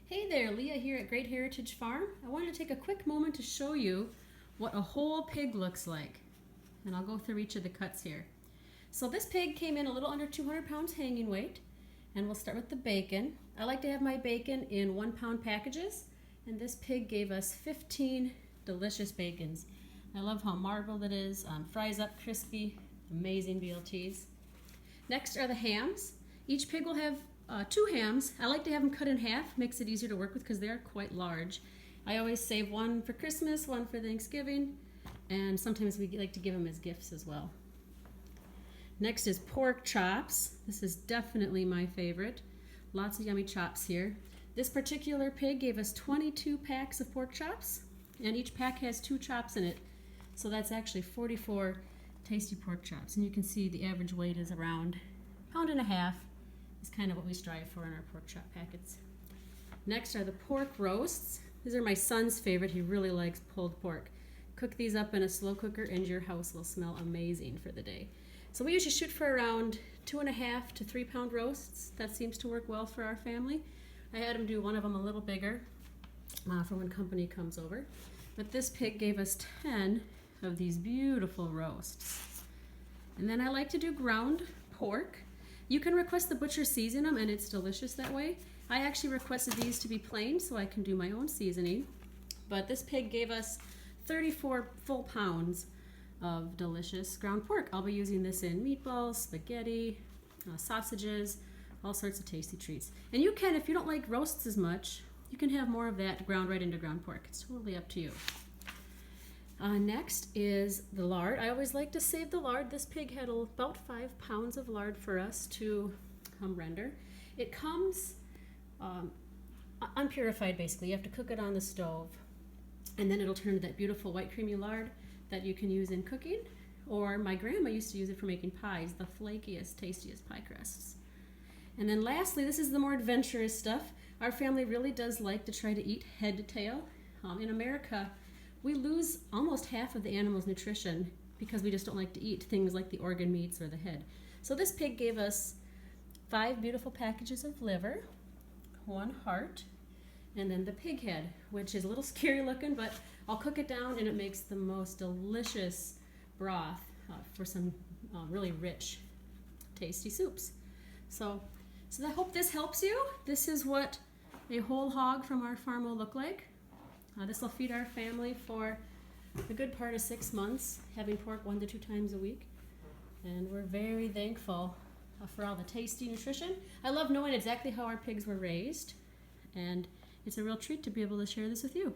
Hey there, Leah here at Great Heritage Farm. I wanted to take a quick moment to show you what a whole pig looks like. And I'll go through each of the cuts here. So this pig came in a little under 200 pounds hanging weight. And we'll start with the bacon. I like to have my bacon in 1 pound packages. And this pig gave us 15 delicious bacons. I love how marbled it is, fries up crispy, amazing BLTs. Next are the hams. Each pig will have 2 hams. I like to have them cut in half, makes it easier to work with because they are quite large. I always save one for Christmas, one for Thanksgiving, and sometimes we like to give them as gifts as well. Next is pork chops. This is definitely my favorite. Lots of yummy chops here. This particular pig gave us 22 packs of pork chops, and each pack has 2 chops in it. So that's actually 44 tasty pork chops. And you can see the average weight is around 1.5 pounds. Is kind of what we strive for in our pork chop packets. Next are the pork roasts. These are my son's favorite. He really likes pulled pork. Cook these up in a slow cooker and your house will smell amazing for the day. So we usually shoot for around 2.5 to 3 pound roasts. That seems to work well for our family. I had him do one of them a little bigger for when company comes over. But this pig gave us 10 of these beautiful roasts. And then I like to do ground pork. You can request the butcher season them and it's delicious that way. I actually requested these to be plain so I can do my own seasoning. But this pig gave us 34 full pounds of delicious ground pork. I'll be using this in meatballs, spaghetti, sausages, all sorts of tasty treats. And you can, if you don't like roasts as much, you can have more of that ground right into ground pork. It's totally up to you. Next is the lard. I always like to save the lard. This pig had about 5 pounds of lard for us to render. It comes unpurified basically. You have to cook it on the stove and then it'll turn to that beautiful white creamy lard that you can use in cooking, or my grandma used to use it for making pies, the flakiest, tastiest pie crusts. And then lastly, this is the more adventurous stuff. Our family really does like to try to eat head to tail. In America, we lose almost half of the animal's nutrition because we just don't like to eat things like the organ meats or the head. So this pig gave us 5 beautiful packages of liver, 1 heart, and then the pig head, which is a little scary looking, but I'll cook it down and it makes the most delicious broth for some really rich, tasty soups. So I hope this helps you. This is what a whole hog from our farm will look like. This will feed our family for a good part of 6 months, having pork 1 to 2 times a week. And we're very thankful for all the tasty nutrition. I love knowing exactly how our pigs were raised, and it's a real treat to be able to share this with you.